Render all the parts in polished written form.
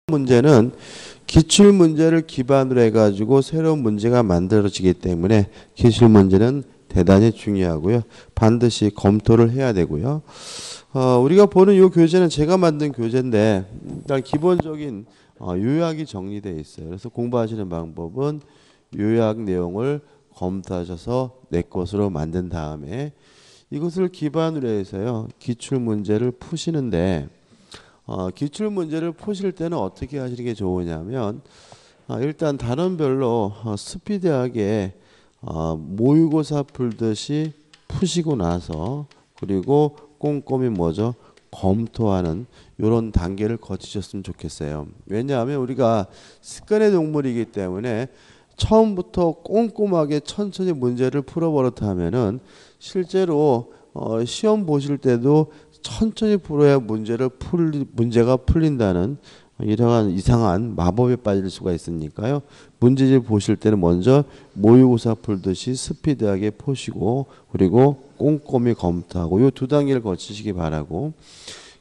문제는 기출 문제를 기반으로 해가지고 새로운 문제가 만들어지기 때문에 기출 문제는 대단히 중요하고요. 반드시 검토를 해야 되고요. 우리가 보는 이 교재는 제가 만든 교재인데 일단 기본적인 요약이 정리되어 있어요. 그래서 공부하시는 방법은 요약 내용을 검토하셔서 내 것으로 만든 다음에 이것을 기반으로 해서요. 기출 문제를 푸시는데 기출 문제를 푸실 때는 어떻게 하시는 게 좋으냐면 일단 단원별로 스피디하게 모의고사 풀듯이 푸시고 나서 그리고 꼼꼼히 뭐죠? 검토하는 이런 단계를 거치셨으면 좋겠어요. 왜냐하면 우리가 습관의 동물이기 때문에 처음부터 꼼꼼하게 천천히 문제를 풀어버렸다면은 실제로 시험 보실 때도 천천히 풀어야 문제가 풀린다는 이러한 이상한 마법에 빠질 수가 있으니까요. 문제집 보실 때는 먼저 모의고사 풀듯이 스피드하게 푸시고 그리고 꼼꼼히 검토하고 이 두 단계를 거치시기 바라고,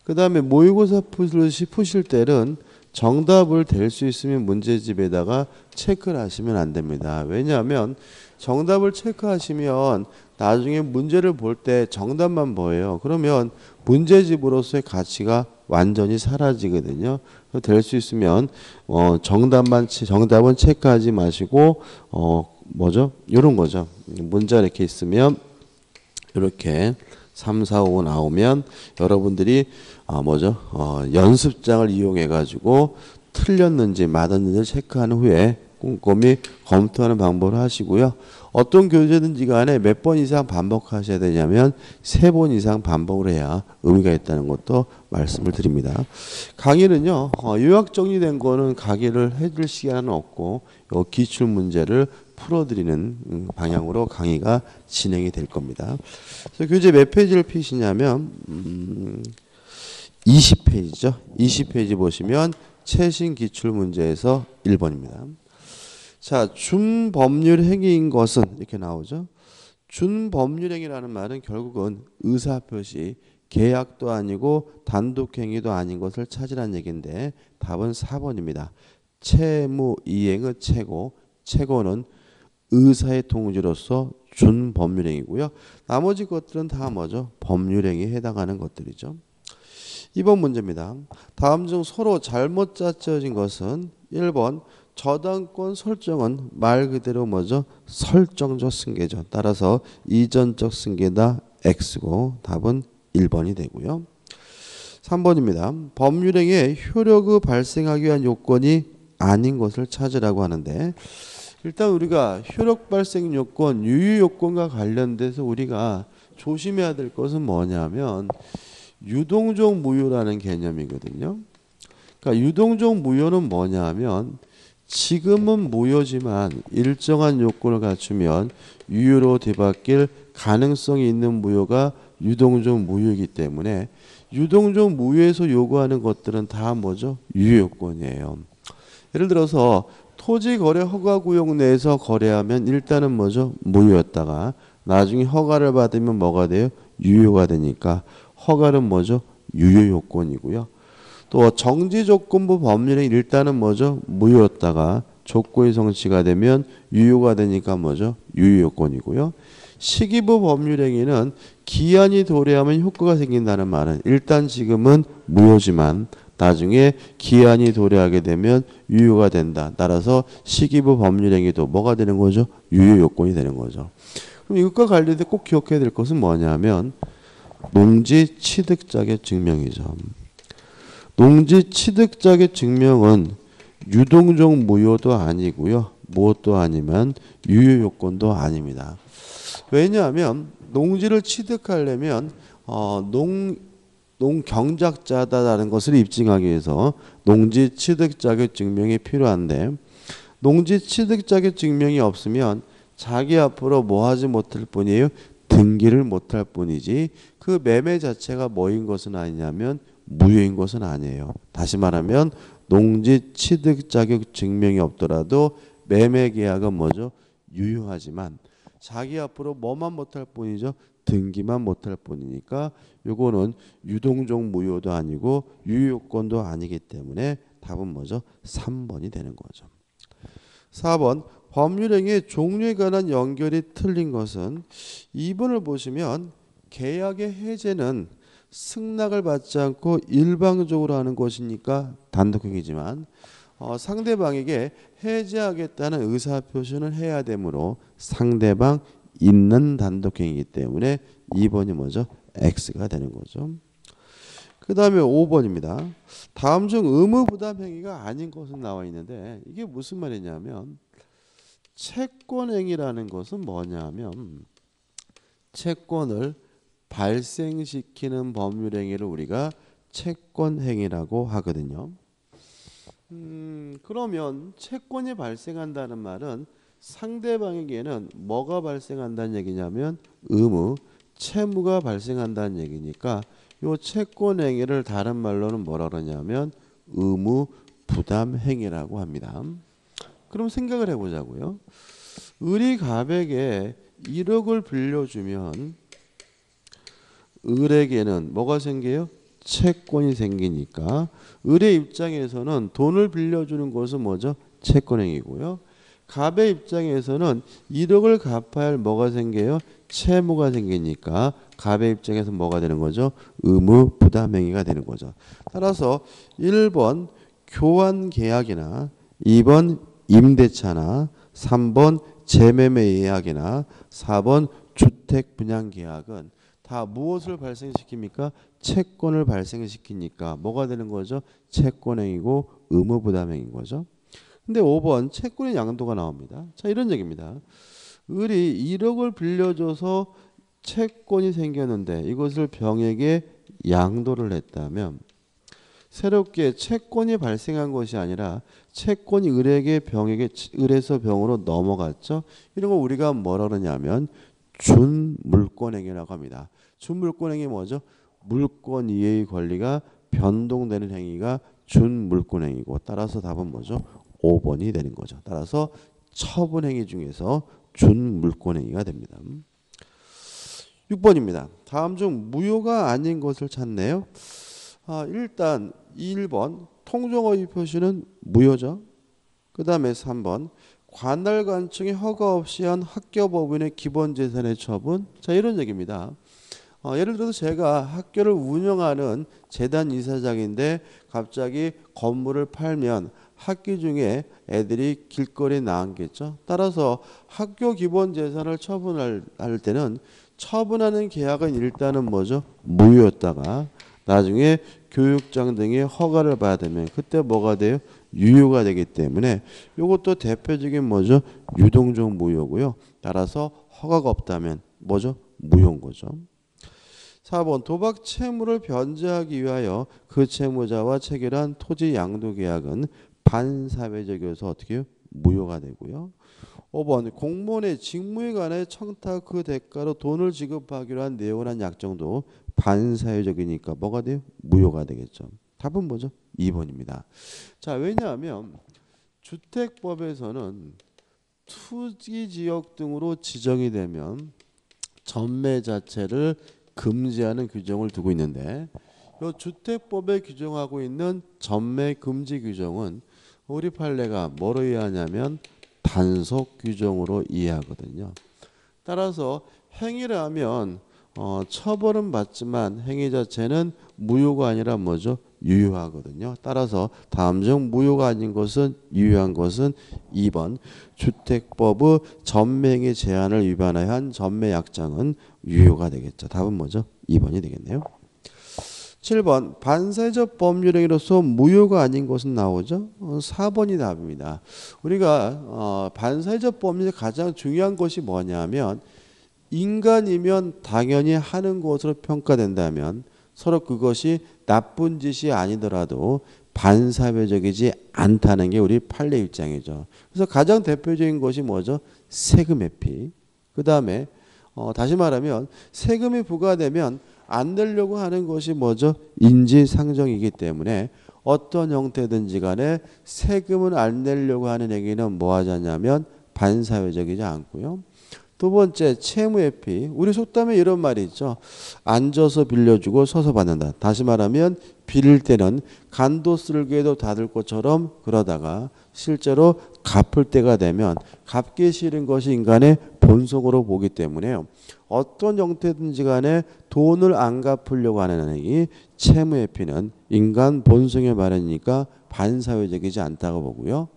그 다음에 모의고사 풀듯이 푸실 때는 정답을 될 수 있으면 문제집에다가 체크를 하시면 안 됩니다. 왜냐하면 정답을 체크하시면 나중에 문제를 볼 때 정답만 보여요. 그러면 문제집으로서의 가치가 완전히 사라지거든요. 될 수 있으면 정답은 체크하지 마시고 뭐죠? 이런 거죠. 문제가 이렇게 있으면 이렇게 3, 4, 5 나오면 여러분들이 연습장을 이용해 가지고 틀렸는지 맞았는지를 체크한 후에 꼼꼼히 검토하는 방법을 하시고요. 어떤 교재든지 간에 몇 번 이상 반복하셔야 되냐면 3번 이상 반복을 해야 의미가 있다는 것도 말씀을 드립니다. 강의는요. 요약 정리된 거는 강의를 해줄 시간은 없고 기출 문제를 풀어드리는 방향으로 강의가 진행이 될 겁니다. 그래서 교재 몇 페이지를 피시냐면 20페이지죠. 20페이지 보시면 최신 기출 문제에서 1번입니다. 자, 준법률 행위인 것은 이렇게 나오죠. 준법률 행위라는 말은 결국은 의사표시, 계약도 아니고 단독행위도 아닌 것을 찾으라는 얘기인데 답은 4번입니다. 채무 이행의 채고는 의사의 통지로서 준법률행위고요. 나머지 것들은 다 뭐죠? 법률행위에 해당하는 것들이죠. 2번 문제입니다. 다음 중 서로 잘못 짜여진 것은 1번 저당권 설정은 말 그대로 뭐죠? 설정적 승계죠. 따라서 이전적 승계다 X고 답은 1번이 되고요. 3번입니다. 법률행위의 효력이 발생하기 위한 요건이 아닌 것을 찾으라고 하는데 일단 우리가 효력 발생 요건, 유효 요건과 관련돼서 우리가 조심해야 될 것은 뭐냐면 유동적 무효라는 개념이거든요. 그러니까 유동적 무효는 뭐냐면 지금은 무효지만 일정한 요건을 갖추면 유효로 뒤바뀔 가능성이 있는 무효가 유동적 무효이기 때문에 유동적 무효에서 요구하는 것들은 다 뭐죠? 유효 요건이에요. 예를 들어서 토지거래 허가구역 내에서 거래하면 일단은 뭐죠? 무효였다가 나중에 허가를 받으면 뭐가 돼요? 유효가 되니까 허가는 뭐죠? 유효 요건이고요. 또 정지조건부 법률은 일단은 뭐죠? 무효였다가 조건이 성취가 되면 유효가 되니까 뭐죠? 유효 요건이고요. 시기부 법률행위는 기한이 도래하면 효과가 생긴다는 말은 일단 지금은 무효지만 나중에 기한이 도래하게 되면 유효가 된다. 따라서 시기부 법률행위도 뭐가 되는 거죠? 유효 요건이 되는 거죠. 그럼 이것과 관련해서 꼭 기억해야 될 것은 뭐냐면 농지 취득 자격 증명이죠. 농지 취득 자격 증명은 유동적 무효도 아니고요. 무엇도 아니면 유효 요건도 아닙니다. 왜냐하면 농지를 취득하려면 농경작자다라는 것을 입증하기 위해서 농지 취득 자격 증명이 필요한데 농지 취득 자격 증명이 없으면 자기 앞으로 뭐 하지 못할 뿐이에요? 등기를 못할 뿐이지 그 매매 자체가 뭐인 것은 아니냐면 무효인 것은 아니에요. 다시 말하면 농지 취득 자격 증명이 없더라도 매매 계약은 뭐죠? 유효하지만 자기 앞으로 뭐만 못할 뿐이죠? 등기만 못할 뿐이니까 요거는 유동적 무효도 아니고 유효권도 아니기 때문에 답은 뭐죠? 3번이 되는 거죠. 4번 법률행위의 종류에 관한 연결이 틀린 것은 2번을 보시면 계약의 해제는 승낙을 받지 않고 일방적으로 하는 것이니까 단독행위지만 상대방에게 해제하겠다는 의사표시는 해야 되므로 상대방 있는 단독행위이기 때문에 2번이 뭐죠? X가 되는 거죠. 그 다음에 5번입니다. 다음 중 의무부담 행위가 아닌 것은 나와 있는데 이게 무슨 말이냐면 채권행위라는 것은 뭐냐면 채권을 발생시키는 법률행위를 우리가 채권행위라고 하거든요. 그러면 채권이 발생한다는 말은 상대방에게는 뭐가 발생한다는 얘기냐면 의무, 채무가 발생한다는 얘기니까 요 채권행위를 다른 말로는 뭐라 그러냐면 의무부담행위라고 합니다. 그럼 생각을 해보자고요. 을이 갑에게 1억을 빌려주면 을에게는 뭐가 생겨요? 채권이 생기니까 을의 입장에서는 돈을 빌려주는 것은 뭐죠? 채권행위고요. 갑의 입장에서는 1억을 갚아야 할 뭐가 생겨요? 채무가 생기니까 갑의 입장에서 뭐가 되는 거죠? 의무부담행위가 되는 거죠. 따라서 1번 교환계약이나 2번 임대차나 3번 재매매 예약이나 4번 주택분양계약은 다 무엇을 발생시킵니까? 채권을 발생시키니까 뭐가 되는 거죠? 채권행위고 의무부담행위인 거죠. 근데 5번 채권의 양도가 나옵니다. 자, 이런 얘기입니다. 을이 1억을 빌려줘서 채권이 생겼는데 이것을 병에게 양도를 했다면 새롭게 채권이 발생한 것이 아니라 채권이 을에게 병에게 을에서 병으로 넘어갔죠. 이런 거 우리가 뭐라 그러냐면 준물권행위라고 합니다. 준물권행위 뭐죠? 물권 이해의 권리가 변동되는 행위가 준물권행위고 따라서 답은 뭐죠? 5번이 되는 거죠. 따라서 처분행위 중에서 준물권행위가 됩니다. 6번입니다. 다음 중 무효가 아닌 것을 찾네요. 일단 1번 통정어휘 표시는 무효죠. 그 다음에 3번 관할 관청의 허가 없이 한 학교법인의 기본재산의 처분. 자, 이런 얘기입니다. 예를 들어서 제가 학교를 운영하는 재단 이사장인데 갑자기 건물을 팔면 학기 중에 애들이 길거리에 나앉겠죠. 따라서 학교 기본재산을 처분할 때는 처분하는 계약은 일단은 뭐죠? 무효였다가 나중에 교육장 등의 허가를 받으면 그때 뭐가 돼요? 유효가 되기 때문에 이것도 대표적인 뭐죠? 유동적 무효고요. 따라서 허가가 없다면 뭐죠? 무효인 거죠. 4번 도박 채무를 변제하기 위하여 그 채무자와 체결한 토지 양도 계약은 반사회적이어서 어떻게 해요? 무효가 되고요. 5번 공무원의 직무에 관해 청탁 그 대가로 돈을 지급하기로 한 내용을 한 약정도 반사회적이니까 뭐가 돼요? 무효가 되겠죠. 답은 뭐죠? 2번입니다. 자, 왜냐하면 주택법에서는 투기지역 등으로 지정이 되면 전매 자체를 금지하는 규정을 두고 있는데 이 주택법에 규정하고 있는 전매 금지 규정은 우리 판례가 뭐로 이해하냐면 단속 규정으로 이해하거든요. 따라서 행위를 하면 처벌은 받지만 행위 자체는 무효가 아니라 뭐죠? 유효하거든요. 따라서 다음 중 무효가 아닌 것은 유효한 것은 2번 주택법의 전매행위 제한을 위반하여 한 전매약정은 유효가 되겠죠. 답은 뭐죠? 2번이 되겠네요. 7번 반사회적 법률행위로서 무효가 아닌 것은 나오죠. 4번이 답입니다. 우리가 반사회적 법률의 가장 중요한 것이 뭐냐면 인간이면 당연히 하는 것으로 평가된다면 서로 그것이 나쁜 짓이 아니더라도 반사회적이지 않다는 게 우리 판례 입장이죠. 그래서 가장 대표적인 것이 뭐죠? 세금 회피. 그 다음에 다시 말하면 세금이 부과되면 안 내려고 하는 것이 뭐죠? 인지상정이기 때문에 어떤 형태든지 간에 세금을 안 내려고 하는 행위는 뭐 하지 않냐면 반사회적이지 않고요. 두 번째 채무회피. 우리 속담에 이런 말이 있죠. 앉아서 빌려주고 서서 받는다. 다시 말하면 빌릴 때는 간도 쓸개도 닫을 것처럼 그러다가 실제로 갚을 때가 되면 갚기 싫은 것이 인간의 본성으로 보기 때문에요. 어떤 형태든지 간에 돈을 안 갚으려고 하는 행위, 채무회피는 인간 본성에 마련이니까 반사회적이지 않다고 보고요.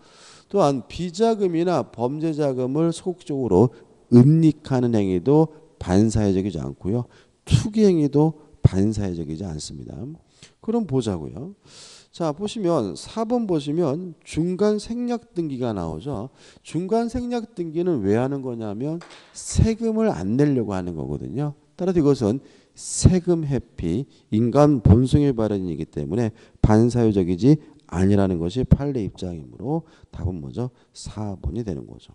또한 비자금이나 범죄자금을 소극적으로 은닉하는 행위도 반사회적이지 않고요. 투기 행위도 반사회적이지 않습니다. 그럼 보자고요. 자, 보시면 4번 보시면 중간 생략 등기가 나오죠. 중간 생략 등기는 왜 하는 거냐면 세금을 안 내려고 하는 거거든요. 따라서 이것은 세금 회피, 인간 본성의 발현이기 때문에 반사회적이지 아니라는 것이 판례 입장이므로 답은 뭐죠? 4번이 되는 거죠.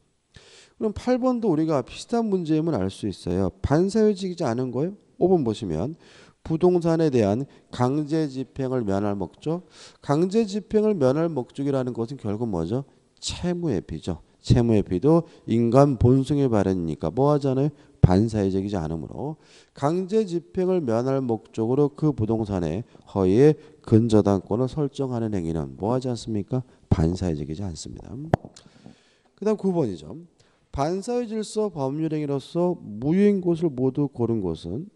그럼 8번도 우리가 비슷한 문제임을 알 수 있어요. 반사회적이지 않은 거예요? 5번 보시면 부동산에 대한 강제 집행을 면할 목적. 강제 집행을 면할 목적이라는 것은 결국 뭐죠? 채무회피죠. 채무회피도 인간 본성의 발현이니까 뭐 하잖아요? 반사회적이지 않으므로 강제 집행을 면할 목적으로 그 부동산의 허위의 근저당권을 설정하는 행위는 뭐 하지 않습니까? 반사회적이지 않습니다. 그 다음 9번이죠. 반사회 질서 법률행위로서 무효인 것을 모두 고른 것은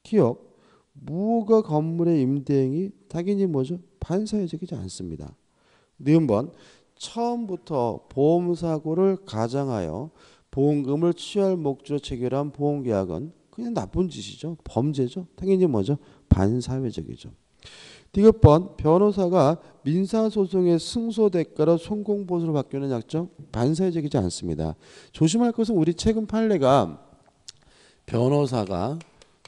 기억, 무허가 건물의 임대행위 당연히 뭐죠? 반사회적이지 않습니다. 니은번 처음부터 보험사고를 가장하여 보험금을 취할 목적으로 체결한 보험계약은 그냥 나쁜 짓이죠. 범죄죠. 당연히 뭐죠? 반사회적이죠. 디귿번 변호사가 민사소송의 승소 대가로 성공보수를 받기는 약정 반사회적이지 않습니다. 조심할 것은 우리 최근 판례가 변호사가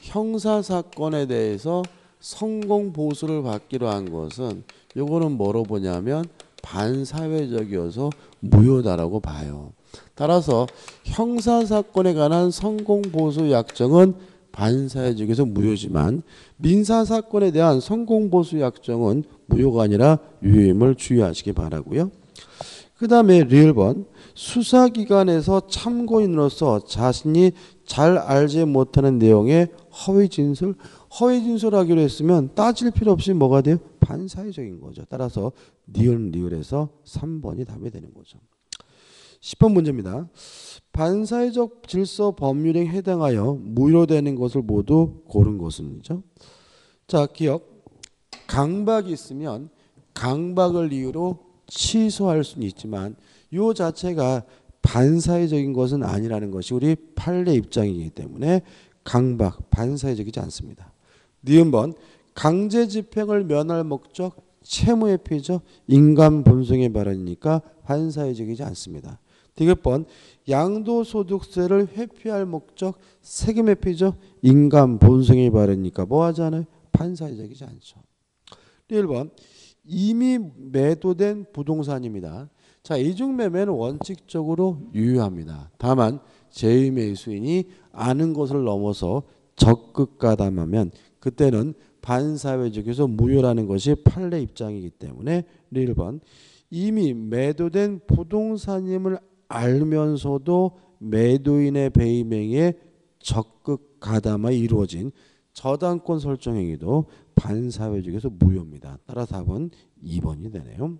형사사건에 대해서 성공보수를 받기로 한 것은 요거는 뭐로 보냐면 반사회적이어서 무효다라고 봐요. 따라서 형사사건에 관한 성공보수 약정은 반사회적에서 무효지만 민사사건에 대한 성공보수 약정은 무효가 아니라 유효임을 주의하시기 바라고요. 그 다음에 리을번 수사기관에서 참고인으로서 자신이 잘 알지 못하는 내용의 허위진술 허위진술하기로 했으면 따질 필요 없이 뭐가 돼요? 반사회적인 거죠. 따라서 니은 리을에서 3번이 답이 되는 거죠. 10번 문제입니다. 반사회적 질서 법률에 해당하여 무효되는 것을 모두 고른 것은이죠. 자, 기억. 강박이 있으면 강박을 이유로 취소할 수는 있지만 이 자체가 반사회적인 것은 아니라는 것이 우리 판례 입장이기 때문에 강박, 반사회적이지 않습니다. 니은번 강제 집행을 면할 목적 채무회피죠. 인간 본성의 발현이니까 반사회적이지 않습니다. 디귿번 양도소득세를 회피할 목적 세금회피죠. 인간 본성의 발현이니까 뭐 하잖아요? 반사회적이지 않죠. 1번 이미 매도된 부동산입니다. 자, 이중매매는 원칙적으로 유효합니다. 다만 제2매수인이 아는 것을 넘어서 적극 가담하면 그때는 반사회적에서 무효라는 것이 판례 입장이기 때문에 1번 이미 매도된 부동산임을 알면서도 매도인의 배임행위에 적극 가담하여 이루어진 저당권 설정 행위도 반사회적에서 무효입니다. 따라 답은 2번이 되네요.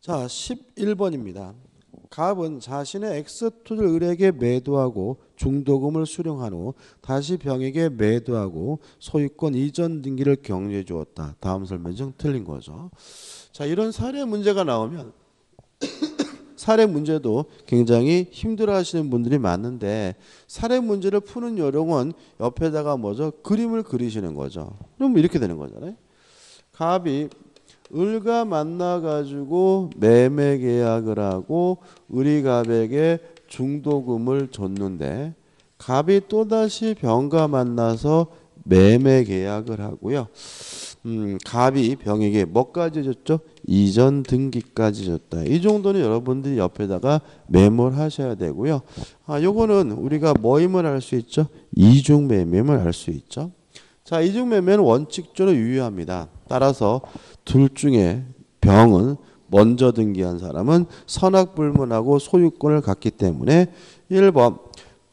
자, 11번입니다. 갑은 자신의 X토지를 을에게 매도하고 중도금을 수령한 후 다시 병에게 매도하고 소유권 이전 등기를 경유해 주었다. 다음 설명 중 틀린 거죠. 자, 이런 사례 문제가 나오면 사례 문제도 굉장히 힘들어하시는 분들이 많은데 사례 문제를 푸는 요령은 옆에다가 뭐죠? 그림을 그리시는 거죠. 그럼 이렇게 되는 거잖아요. 갑이 을과 만나가지고 매매 계약을 하고 을이 갑에게 중도금을 줬는데 갑이 또다시 병과 만나서 매매 계약을 하고요. 갑이 병에게 뭐까지 줬죠? 이전 등기까지 줬다. 이 정도는 여러분들이 옆에다가 메모를 하셔야 되고요. 요거는 우리가 뭐임을 알 수 있죠? 이중매매임을 알 수 있죠. 자, 이중매매는 원칙적으로 유효합니다. 따라서 둘 중에 병은 먼저 등기한 사람은 선악불문하고 소유권을 갖기 때문에 1번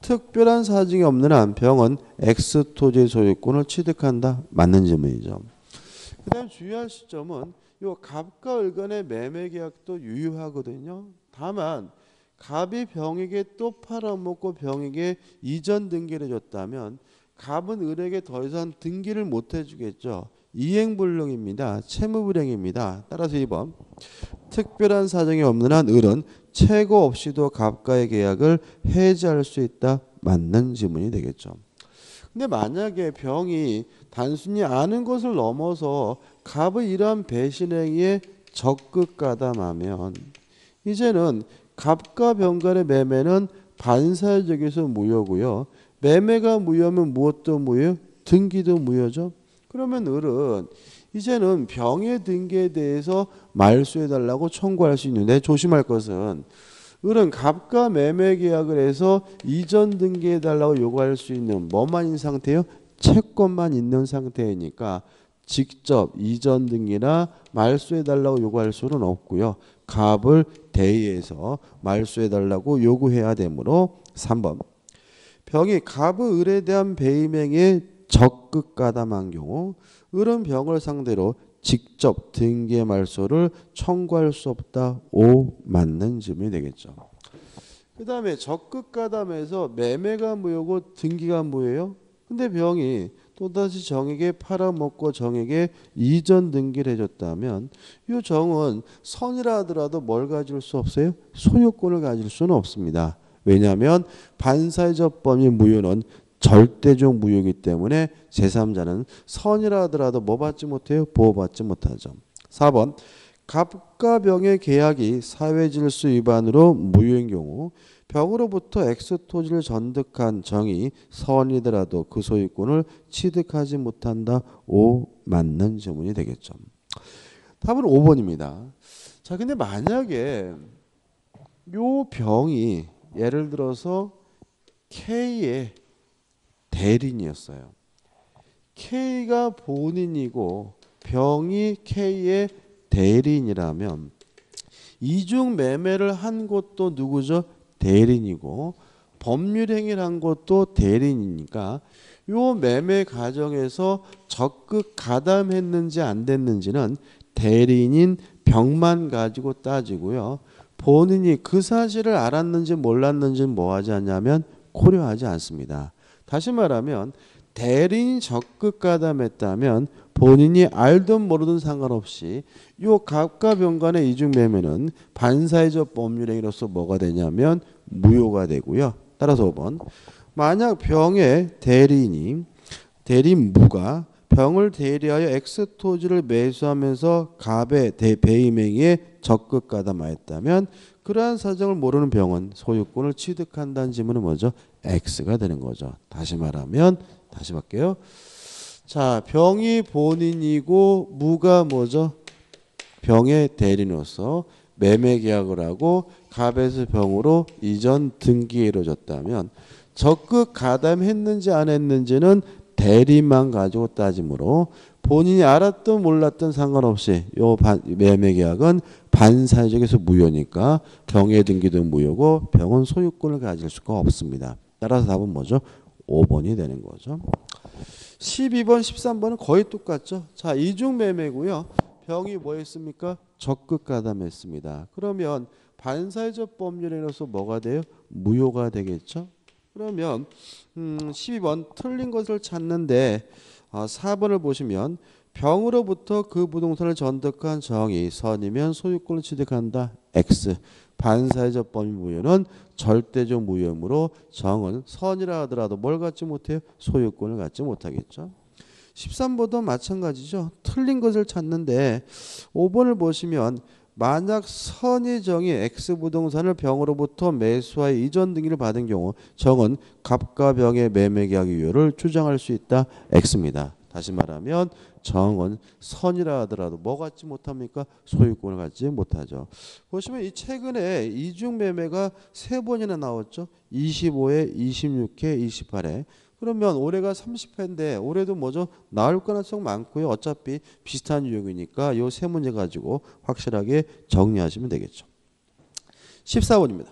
특별한 사정이 없는 한 병은 X 토지의 소유권을 취득한다. 맞는 질문이죠. 그 다음 주의할 시점은 요 갑과 을 간의 매매 계약도 유효하거든요. 다만 갑이 병에게 또 팔아먹고 병에게 이전 등기를 줬다면 갑은 을에게 더 이상 등기를 못 해주겠죠. 이행불능입니다. 채무불행입니다. 따라서 2번 특별한 사정이 없는 한 을은 최고 없이도 갑과의 계약을 해지할 수 있다. 맞는 지문이 되겠죠. 근데 만약에 병이 단순히 아는 것을 넘어서 갑의 이러한 배신행위에 적극 가담하면 이제는 갑과 병 간의 매매는 반사회적에서 무효고요. 매매가 무효면 무엇도 무효? 등기도 무효죠. 그러면 을은 이제는 병의 등기에 대해서 말소해달라고 청구할 수 있는데 조심할 것은 을은 갑과 매매 계약을 해서 이전 등기해달라고 요구할 수 있는 뭐만 있는 상태예요? 채권만 있는 상태이니까 직접 이전 등기나 말소해달라고 요구할 수는 없고요. 갑을 대의해서 말소해달라고 요구해야 되므로 3번 병이 갑의 을에 대한 배임행위에 적극 가담한 경우 을은 병을 상대로 직접 등기의 말소를 청구할 수 없다. 5 맞는 질문이 되겠죠. 그 다음에 적극 가담에서 매매가 무효고 등기가 무효예요. 근데 병이 또다시 정에게 팔아먹고 정에게 이전 등기를 해줬다면 이 정은 선이라 하더라도 뭘 가질 수 없어요? 소유권을 가질 수는 없습니다. 왜냐하면 반사회적 범위 무효는 절대적 무효이기 때문에 제3자는 선이라 하더라도 뭐 받지 못해요? 보호받지 못하죠. 4번 갑과 병의 계약이 사회질서 위반으로 무효인 경우 병으로부터 X토지를 전득한 정이 선이더라도 그 소유권을 취득하지 못한다. 5 맞는 질문이 되겠죠. 답은 5번입니다. 자, 근데 만약에 요 병이 예를 들어서 K의 대리인이었어요. K가 본인이고 병이 K의 대리인이라면 이중 매매를 한 것도 누구죠? 대리인이고 법률행위를 한 것도 대리인이니까 요 매매 과정에서 적극 가담했는지 안 됐는지는 대리인인 병만 가지고 따지고요. 본인이 그 사실을 알았는지 몰랐는지는 뭐 하지 않냐면 고려하지 않습니다. 다시 말하면 대리인이 적극 가담했다면 본인이 알든 모르든 상관없이 요 갑과 병 간의 이중 매매는 반사회적 법률행위로서 뭐가 되냐면 무효가 되고요. 따라서 5번 만약 병의 대리인이 대리인무가 병을 대리하여 X토지를 매수하면서 갑의 배임행위에 적극 가담하였다면 그러한 사정을 모르는 병은 소유권을 취득한다는 지문은 뭐죠? X가 되는 거죠. 다시 말하면 다시 할게요. 자, 병이 본인이고 무가 뭐죠? 병의 대리인으로서 매매 계약을 하고 갑에서 병으로 이전 등기에 이루어졌다면 적극 가담했는지 안 했는지는 대리만 가지고 따지므로 본인이 알았든 몰랐든 상관없이 요 매매 계약은 반사회적에서 무효니까 병의 등기도 무효고 병은 소유권을 가질 수가 없습니다. 따라서 답은 뭐죠? 5번이 되는 거죠. 12번, 13번은 거의 똑같죠. 자, 이중 매매고요. 병이 뭐 했습니까? 적극 가담했습니다. 그러면 반사회적 법률행위로서 뭐가 돼요? 무효가 되겠죠. 그러면 12번 틀린 것을 찾는데 4번을 보시면 병으로부터 그 부동산을 전득한 정이 선이면 소유권을 취득한다. X. 반사회적 범위 무효는 절대적 무효이므로 정은 선이라 하더라도 뭘 갖지 못해요? 소유권을 갖지 못하겠죠. 13번도 마찬가지죠. 틀린 것을 찾는데 5번을 보시면 만약 선의정이 X부동산을 병으로부터 매수하여 이전 등기를 받은 경우 정은 갑과 병의 매매계약 유효를 주장할 수 있다. X입니다. 다시 말하면 정은 선이라 하더라도 뭐 갖지 못합니까? 소유권을 갖지 못하죠. 보시면 이 최근에 이중 매매가 3번이나 나왔죠. 25회, 26회, 28회. 그러면 올해가 30회인데 올해도 뭐죠? 나올 가능성 많고요. 어차피 비슷한 유형이니까 요 세 문제 가지고 확실하게 정리하시면 되겠죠. 14번입니다.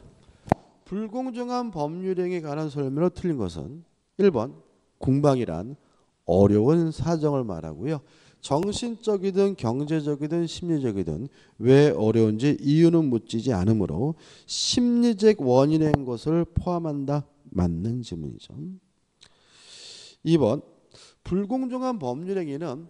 불공정한 법률행위에 관한 설명으로 틀린 것은 1번 궁방이란 어려운 사정을 말하고요. 정신적이든 경제적이든 심리적이든 왜 어려운지 이유는 묻지 않으므로 심리적 원인인 것을 포함한다. 맞는 질문이죠. 2번 불공정한 법률행위는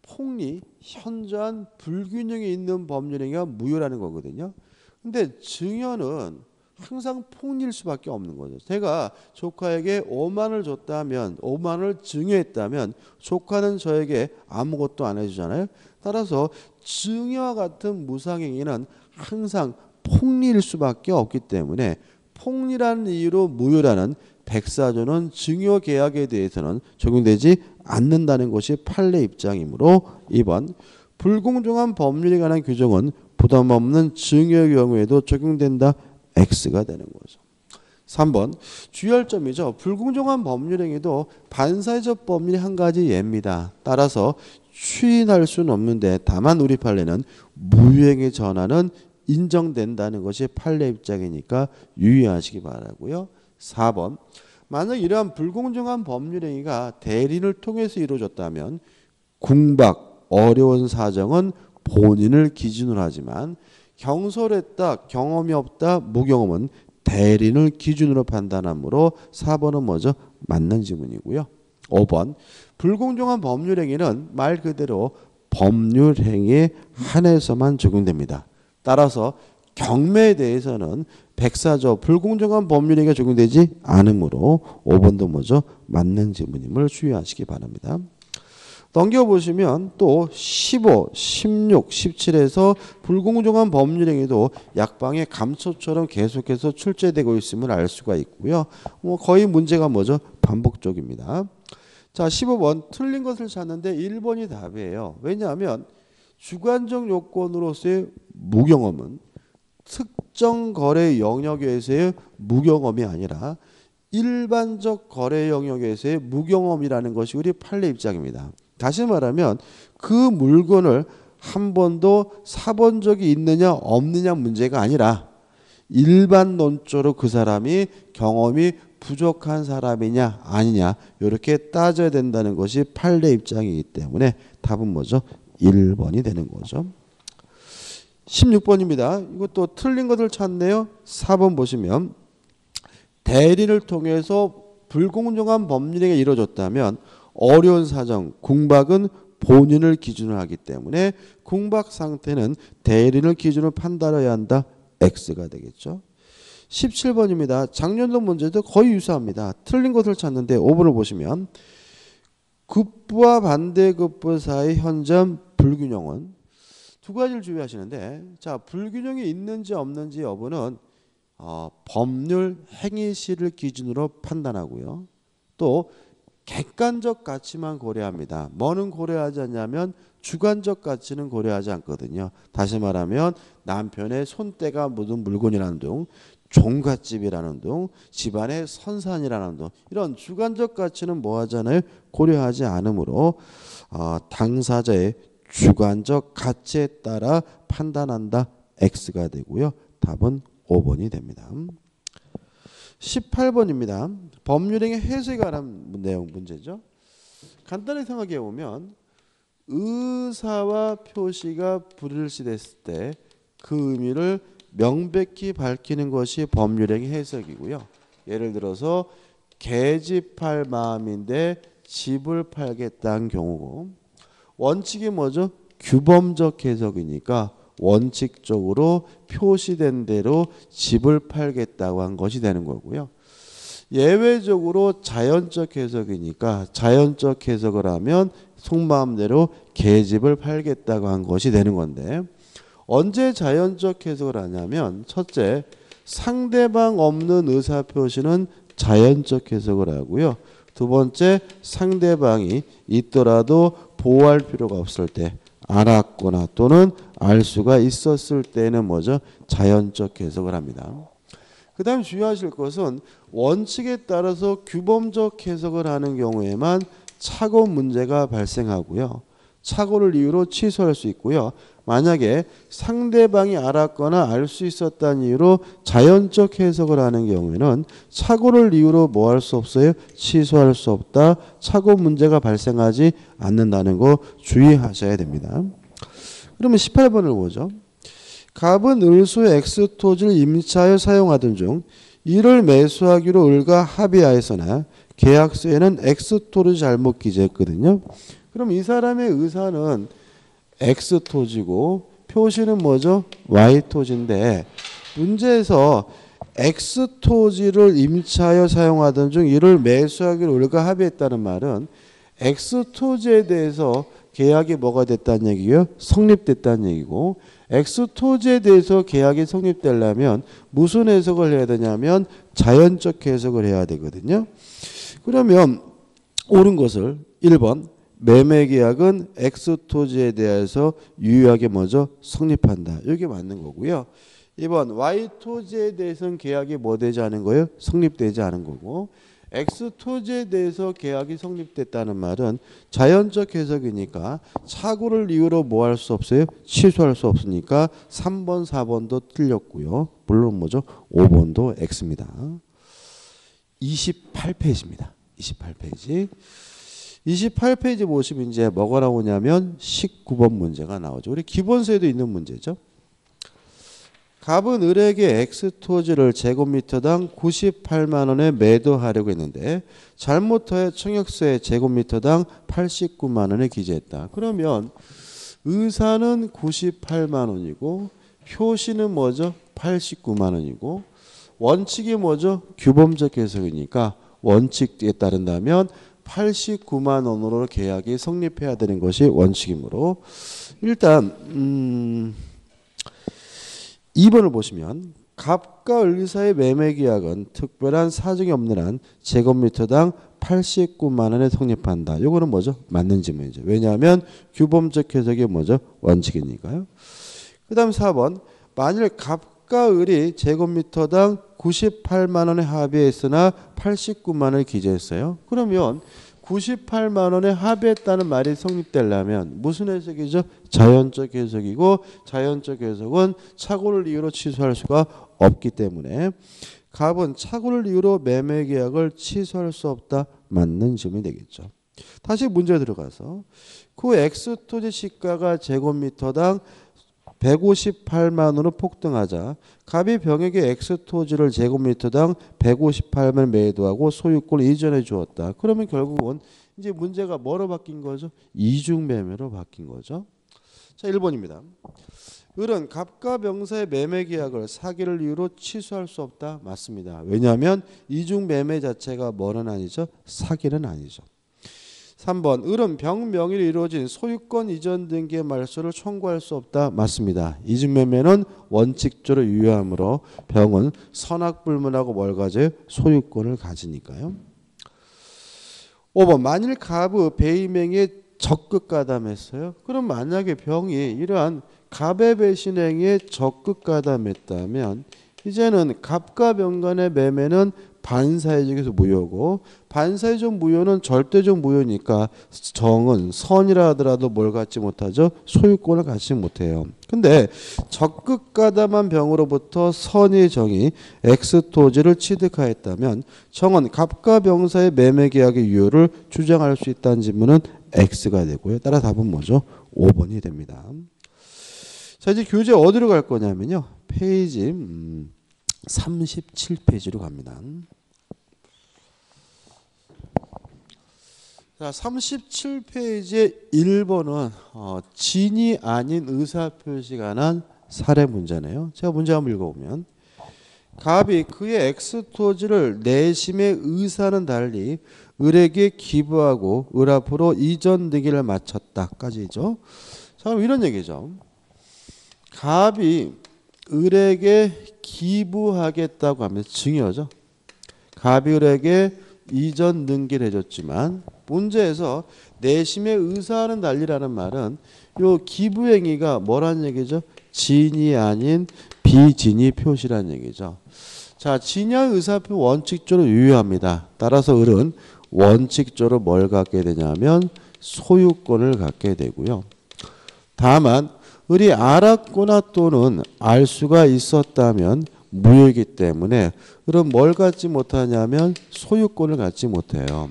폭리, 현저한 불균형이 있는 법률행위가 무효라는 거거든요. 근데 증여는 항상 폭리일 수밖에 없는 거죠. 제가 조카에게 5만원을 줬다면 5만원을 증여했다면 조카는 저에게 아무것도 안 해주잖아요. 따라서 증여와 같은 무상행위는 항상 폭리일 수밖에 없기 때문에 폭리라는 이유로 무효라는 백사조는 증여 계약에 대해서는 적용되지 않는다는 것이 판례 입장이므로 2번 불공정한 법률에 관한 규정은 부담 없는 증여의 경우에도 적용된다. X가 되는 거죠. 3번 주의할 점이죠. 불공정한 법률행위도 반사회적 법률이 한 가지 예입니다. 따라서 추인할 수는 없는데 다만 우리 판례는 무효행위 전환은 인정된다는 것이 판례 입장이니까 유의하시기 바라고요. 4번 만약 이러한 불공정한 법률행위가 대리인을 통해서 이루어졌다면 궁박, 어려운 사정은 본인을 기준으로 하지만 경솔했다, 경험이 없다, 무경험은 대리인을 기준으로 판단하므로 4번은 뭐죠? 맞는 지문이고요. 5번 불공정한 법률행위는 말 그대로 법률행위에 한해서만 적용됩니다. 따라서 경매에 대해서는 백사조 불공정한 법률행위가 적용되지 않으므로 5번도 뭐죠? 맞는 지문임을 주의하시기 바랍니다. 넘겨보시면 또 15, 16, 17에서 불공정한 법률행위도 약방의 감초처럼 계속해서 출제되고 있음을 알 수가 있고요. 거의 문제가 뭐죠? 반복적입니다. 자, 15번 틀린 것을 찾는데 1번이 답이에요. 왜냐하면 주관적 요건으로서의 무경험은 특정 거래 영역에서의 무경험이 아니라 일반적 거래 영역에서의 무경험이라는 것이 우리 판례 입장입니다. 다시 말하면 그 물건을 한 번도 사본 적이 있느냐 없느냐 문제가 아니라 일반 논조로 그 사람이 경험이 부족한 사람이냐 아니냐 이렇게 따져야 된다는 것이 판례 입장이기 때문에 답은 뭐죠? 1번이 되는 거죠. 16번입니다. 이것도 틀린 것을 찾네요. 4번 보시면 대리를 통해서 불공정한 법률행위가 이루어졌다면 어려운 사정, 궁박은 본인을 기준으로 하기 때문에 궁박 상태는 대리인을 기준으로 판단해야 한다. X가 되겠죠. 17번입니다. 작년도 문제도 거의 유사합니다. 틀린 것을 찾는데 5번을 보시면 급부와 반대급부 사이 현저한 불균형은 두 가지를 주의하시는데 자 불균형이 있는지 없는지 여부는 법률 행위시를 기준으로 판단하고요. 또 객관적 가치만 고려합니다. 뭐는 고려하지 않냐면 주관적 가치는 고려하지 않거든요. 다시 말하면 남편의 손때가 묻은 물건이라는 등 종갓집이라는 등 집안의 선산이라는 등 이런 주관적 가치는 뭐 하잖아요? 고려하지 않으므로 당사자의 주관적 가치에 따라 판단한다. X가 되고요. 답은 5번이 됩니다. 18번입니다. 법률행위 해석에 관한 내용 문제죠. 간단히 생각해 보면 의사와 표시가 불일치됐을 때 그 의미를 명백히 밝히는 것이 법률행위 해석이고요. 예를 들어서 계집할 마음인데 집을 팔겠다는 경우고 원칙이 뭐죠? 규범적 해석이니까 원칙적으로 표시된 대로 집을 팔겠다고 한 것이 되는 거고요. 예외적으로 자연적 해석이니까 자연적 해석을 하면 속마음대로 계집을 팔겠다고 한 것이 되는 건데 언제 자연적 해석을 하냐면 첫째, 상대방 없는 의사표시는 자연적 해석을 하고요. 두 번째, 상대방이 있더라도 보호할 필요가 없을 때 알았거나 또는 알 수가 있었을 때는 뭐죠? 자연적 해석을 합니다. 그 다음 주의하실 것은 원칙에 따라서 규범적 해석을 하는 경우에만 착오 문제가 발생하고요. 착오를 이유로 취소할 수 있고요. 만약에 상대방이 알았거나 알 수 있었다는 이유로 자연적 해석을 하는 경우에는 착오를 이유로 뭐 할 수 없어요? 취소할 수 없다. 착오 문제가 발생하지 않는다는 거 주의하셔야 됩니다. 그러면 18번을 보죠. 갑은 을소의 X토지를 임차하여 사용하던 중 이를 매수하기로 을과 합의하였으나 계약서에는 X토를 잘못 기재했거든요. 그럼 이 사람의 의사는 X토지고 표시는 뭐죠? Y토지인데 문제에서 X토지를 임차하여 사용하던 중 이를 매수하기로 을과 합의했다는 말은 X토지에 대해서 계약이 뭐가 됐다는 얘기예요? 성립됐다는 얘기고 X토지에 대해서 계약이 성립되려면 무슨 해석을 해야 되냐면 자연적 해석을 해야 되거든요. 그러면 옳은 것을 1번 매매계약은 X토지에 대해서 유효하게 뭐죠? 성립한다. 이게 맞는 거고요. 2번 Y토지에 대해서는 계약이 뭐 되지 않은 거예요? 성립되지 않은 거고 X토지에 대해서 계약이 성립됐다는 말은 자연적 해석이니까 착오를 이유로 뭐 할 수 없어요? 취소할 수 없으니까 3번, 4번도 틀렸고요. 물론 뭐죠? 5번도 X입니다. 28페이지입니다. 28페이지. 28페이지 보시면 이제 뭐가 나오냐면 19번 문제가 나오죠. 우리 기본서에도 있는 문제죠. 갑은 을에게 X토지를 제곱미터당 98만 원에 매도하려고 했는데 잘못하여 청약서에 제곱미터당 89만 원에 기재했다. 그러면 의사는 98만 원이고 표시는 뭐죠? 89만 원이고 원칙이 뭐죠? 규범적 해석이니까 원칙에 따른다면 89만 원으로 계약이 성립해야 되는 것이 원칙이므로 일단 2번을 보시면 갑과 을 사이의 매매계약은 특별한 사정이 없는 한 제곱미터당 89만 원에 성립한다. 이거는 뭐죠? 맞는 질문이죠. 왜냐하면 규범적 해석이 뭐죠? 원칙이니까요. 그 다음 4번 만일 갑과 을이 제곱미터당 98만 원에 합의했으나 89만 원을 기재했어요. 그러면 98만 원에 합의했다는 말이 성립되려면 무슨 해석이죠? 자연적 해석이고 자연적 해석은 착오를 이유로 취소할 수가 없기 때문에 갑은 착오를 이유로 매매계약을 취소할 수 없다. 맞는 질문이 되겠죠. 다시 문제 들어가서 그 X토지 시가가 제곱미터당 158만 원으로 폭등하자 갑이 병에게 X토지를 제곱미터당 158만 매도하고 소유권을 이전해 주었다. 그러면 결국은 이제 문제가 뭐로 바뀐 거죠? 이중매매로 바뀐 거죠. 자, 1번입니다. 을은 갑과 병사의 매매계약을 사기를 이유로 취소할 수 없다. 맞습니다. 왜냐하면 이중매매 자체가 뭐는 아니죠? 사기는 아니죠. 3번 을은 병 명의로 이루어진 소유권 이전 등기의 말소를 청구할 수 없다. 맞습니다. 이중매매는 원칙적으로 유효하므로 병은 선악불문하고 뭘 가져요? 소유권을 가지니까요. 5번 만일 갑의 배임행위에 적극 가담했어요. 그럼 만약에 병이 이러한 갑의 배신행위에 적극 가담했다면 이제는 갑과 병 간의 매매는 반사회적에서 무효고 반사회적 무효는 절대적 무효니까 정은 선이라 하더라도 뭘 갖지 못하죠? 소유권을 갖지 못해요. 근데 적극 가담한 병으로부터 선의 정이 X토지를 취득하였다면 정은 갑과 병 사이의 매매계약의 유효를 주장할 수 있다는 질문은 X가 되고요. 따라 답은 뭐죠? 5번이 됩니다. 자, 이제 교재 어디로 갈 거냐면요. 페이지 37페이지로 갑니다. 자, 37페이지의 1번은 진이 아닌 의사표시가 관한 사례 문제네요. 제가 문제 한번 읽어보면 갑이 그의 X토지를 내심의 의사는 달리 을에게 기부하고 을 앞으로 이전 등기를 마쳤다까지죠. 자, 그럼 이런 얘기죠. 갑이 을에게 기부하겠다고 하면 증여죠. 갑이 을에게 이전 등기를 해줬지만 문제에서 내심의 의사는 달리라는 말은 요 기부행위가 뭐란 얘기죠? 진이 아닌 비진이 표시란 얘기죠. 자, 진양 의사표 원칙적으로 유효합니다. 따라서 을은 원칙적으로 뭘 갖게 되냐면 소유권을 갖게 되고요. 다만 을이 알았거나 또는 알 수가 있었다면 무효이기 때문에 을은 뭘 갖지 못하냐면 소유권을 갖지 못해요.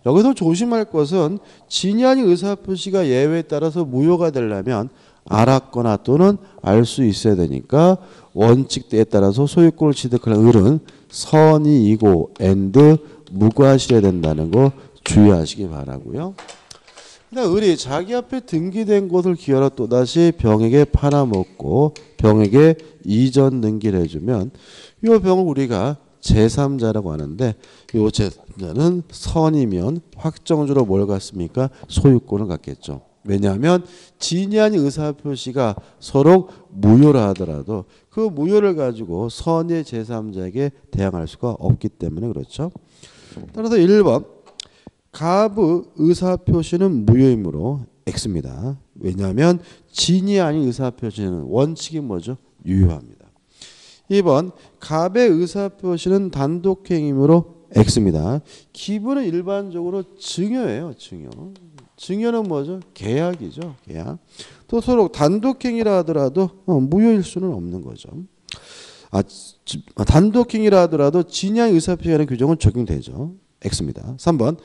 여기서 조심할 것은 진양의 의사표시가 예외에 따라서 무효가 되려면 알았거나 또는 알 수 있어야 되니까 원칙에 따라서 소유권을 취득하는 을은 선의이고 and 무과실해야 된다는 거 주의하시기 바라고요. 그다음 을이 자기 앞에 등기된 곳을 기어라 또다시 병에게 팔아먹고 병에게 이전 등기를 해주면 이 병을 우리가 제3자라고 하는데 이 제3자는 선이면 확정적으로 뭘 갖습니까? 소유권을 갖겠죠. 왜냐하면 진이한 의사표시가 서로 무효라 하더라도 그 무효를 가지고 선의 제3자에게 대항할 수가 없기 때문에 그렇죠. 따라서 1번 갑의 의사표시는 무효이므로 X입니다. 왜냐하면 진이 아닌 의사표시는 원칙이 뭐죠? 유효합니다. 2번 갑의 의사표시는 단독행위이므로 X입니다. 기본은 일반적으로 증여예요. 증여는 뭐죠? 계약이죠. 계약. 또 서로 단독행위라 하더라도 무효일 수는 없는 거죠. 단독행위라 하더라도 진양 의사표시라는 규정은 적용되죠. X입니다. 3번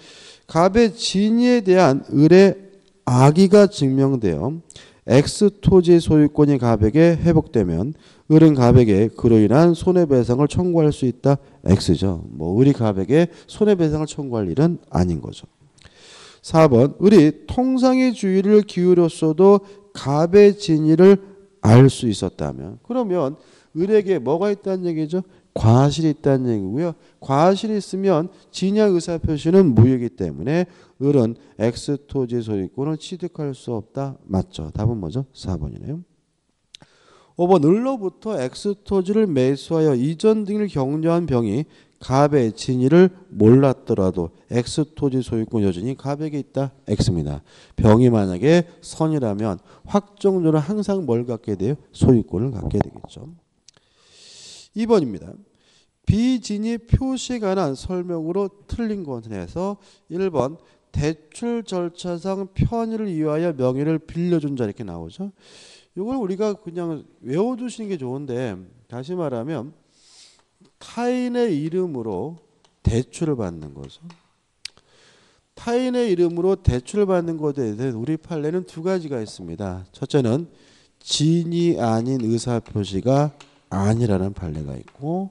갑의 진위에 대한 을의 악의가 증명되어 X 토지 소유권이 갑에게 회복되면 을은 갑에게 그로 인한 손해배상을 청구할 수 있다. X죠. 뭐 을이 갑에게 손해배상을 청구할 일은 아닌 거죠. 4번 을이 통상의 주의를 기울였어도 갑의 진위를 알 수 있었다면 그러면 을에게 뭐가 있다는 얘기죠? 과실이 있다는 얘기고요. 과실이 있으면 진양 의사표시는 무효이기 때문에 을은 X 토지 소유권을 취득할 수 없다. 맞죠? 답은 뭐죠? 4번이네요. 5번 을로부터 X 토지를 매수하여 이전 등을 격려한 병이 갑의 진위를 몰랐더라도 X 토지 소유권 여전히 갑에게 있다. X입니다. 병이 만약에 선이라면 확정적으로 항상 뭘 갖게 돼요? 소유권을 갖게 되겠죠. 2번입니다. 비진위 표시에 관한 설명으로 틀린 것에서 1번 대출 절차상 편의를 위하여 명의를 빌려준 자 이렇게 나오죠. 이걸 우리가 그냥 외워두시는 게 좋은데 다시 말하면 타인의 이름으로 대출을 받는 거죠. 타인의 이름으로 대출을 받는 것에 대해서 우리 판례는 두 가지가 있습니다. 첫째는 진이 아닌 의사표시가 아니라는 판례가 있고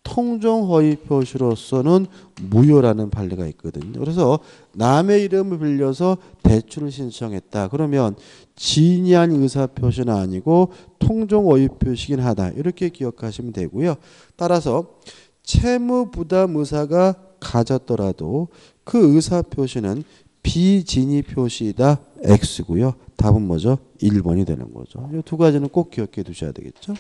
통정허위 표시로서는 무효라는 판례가 있거든요. 그래서 남의 이름을 빌려서 대출을 신청했다. 그러면 진이 아닌 의사표시는 아니고 통정허위 표시긴 하다. 이렇게 기억하시면 되고요. 따라서 채무부담 의사가 가졌더라도 그 의사표시는 비진위 표시이다. X고요. 답은 뭐죠? 1번이 되는 거죠. 이 두 가지는 꼭 기억해 두셔야 되겠죠.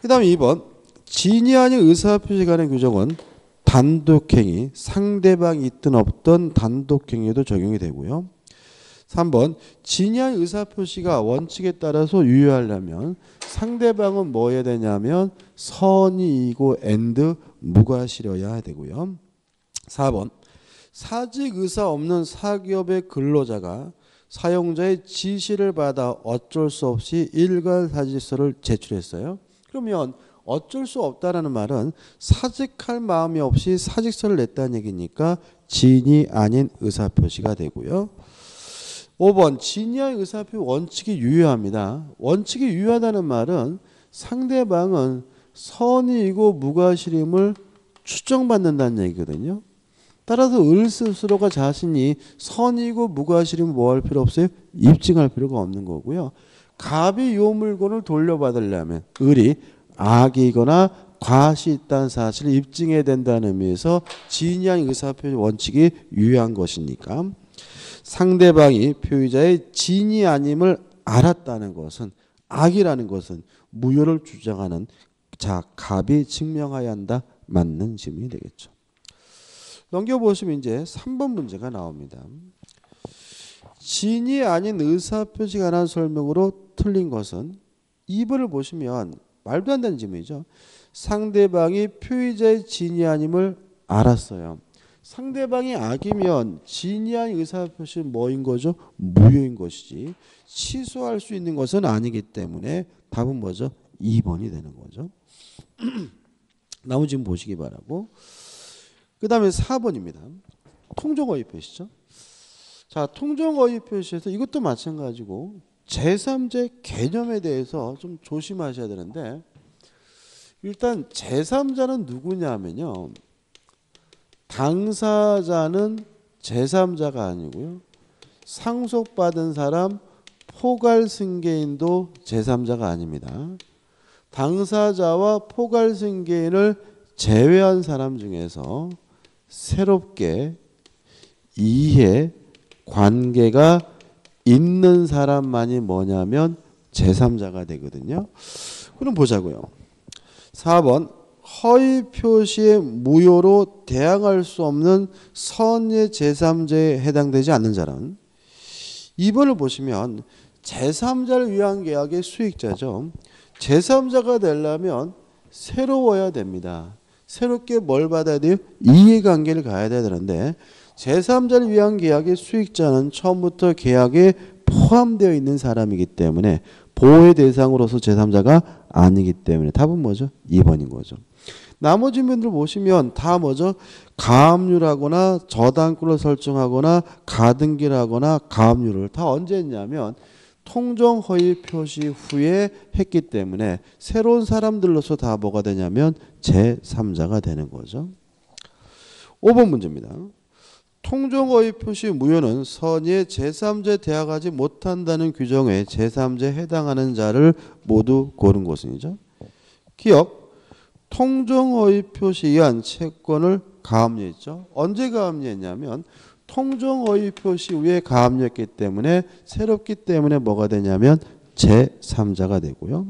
그 다음 2번 진이 아닌 의사표시 관련 규정은 단독행위, 상대방이 있든 없든 단독행위에도 적용이 되고요. 3번 진이 아닌 의사표시가 원칙에 따라서 유효하려면 상대방은 뭐 해야 되냐면 선의이고 and 무과실여야 되고요. 4번 사직 의사 없는 사기업의 근로자가 사용자의 지시를 받아 어쩔 수 없이 일괄 사직서를 제출했어요. 그러면 어쩔 수 없다라는 말은 사직할 마음이 없이 사직서를 냈다는 얘기니까 진이 아닌 의사표시가 되고요. 5번 진이한 의사표 원칙이 유효합니다. 원칙이 유효하다는 말은 상대방은 선의이고 무과실임을 추정받는다는 얘기거든요. 따라서 을 스스로가 자신이 선이고 무과실임을 뭐 할 필요 없어요? 입증할 필요가 없는 거고요. 갑이 이 물건을 돌려받으려면 을이 악이거나 과실이 있다는 사실을 입증해야 된다는 의미에서 진이한 의사표시 원칙이 유효한 것이니까 상대방이 표의자의 진이 아님을 알았다는 것은 악이라는 것은 무효를 주장하는 자 갑이 증명해야 한다. 맞는 질문이 되겠죠. 넘겨보시면 이제 3번 문제가 나옵니다. 진이 아닌 의사표시에 관한 설명으로 틀린 것은 2번을 보시면 말도 안 되는 질문이죠. 상대방이 피의자의 진이 아님을 알았어요. 상대방이 악이면 진이한 의사표시는 뭐인 거죠? 무효인 것이지 취소할 수 있는 것은 아니기 때문에 답은 뭐죠? 2번이 되는 거죠. 나머지는 보시기 바라고. 그 다음에 4번입니다. 통정어휘 표시죠. 자, 통정어휘 표시에서 이것도 마찬가지고 제3자 개념에 대해서 좀 조심하셔야 되는데 일단 제3자는 누구냐면요. 당사자는 제3자가 아니고요. 상속받은 사람 포괄승계인도 제3자가 아닙니다. 당사자와 포괄승계인을 제외한 사람 중에서 새롭게 이해 관계가 있는 사람만이 뭐냐면 제3자가 되거든요. 그럼 보자고요. 4번 허위 표시의 무효로 대항할 수 없는 선의 제3자에 해당되지 않는 자는 2번을 보시면 제3자를 위한 계약의 수익자죠. 제3자가 되려면 새로워야 됩니다. 새롭게 뭘 받아야 돼요? 이해관계를 가야 되는데 제3자를 위한 계약의 수익자는 처음부터 계약에 포함되어 있는 사람이기 때문에 보호의 대상으로서 제3자가 아니기 때문에 답은 뭐죠? 2번인 거죠. 나머지 분들 보시면 다 뭐죠? 가압류라거나 저당권을 설정하거나 가등기를 하거나 가압류를 다 언제 했냐면 통정허위 표시 후에 했기 때문에 새로운 사람들로서 다 뭐가 되냐면 제3자가 되는 거죠. 5번 문제입니다. 통정허위 표시 무효는 선의의 제3자에 대항하지 못한다는 규정에 제3자에 해당하는 자를 모두 고른 것은이죠. 기억 통정허위 표시에 의한 채권을 가압류했죠. 언제 가압류했냐면 통정허위 표시 후에 가압류했기 때문에 새롭기 때문에 뭐가 되냐면 제3자가 되고요.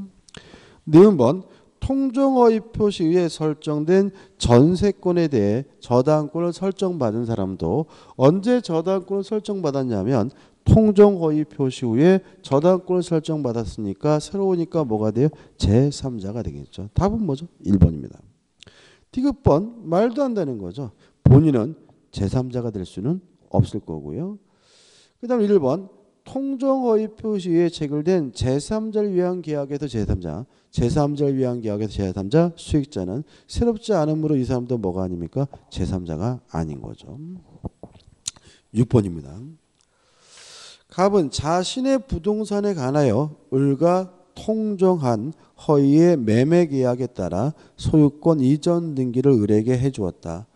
니은 번 통정허위 표시 위에 설정된 전세권에 대해 저당권을 설정받은 사람도 언제 저당권을 설정받았냐면 통정허위 표시 후에 저당권을 설정받았으니까 새로우니까 뭐가 돼요? 제3자가 되겠죠. 답은 뭐죠? 1번입니다. 디귿번 말도 안 되는 거죠. 본인은 제3자가 될 수는 없을 거고요. 그 다음 1번 통정허위 표시에 체결된 제3자를 위한 계약에서 제3자, 제3자를 위한 계약에서 제3자, 수익자는 새롭지 않으므로 이 사람도 뭐가 아닙니까? 제3자가 아닌 거죠. 6번입니다. 갑은 자신의 부동산에 관하여 을과 통정한 허위의 매매 계약에 따라 소유권 이전 등기를 을에게 해주었다.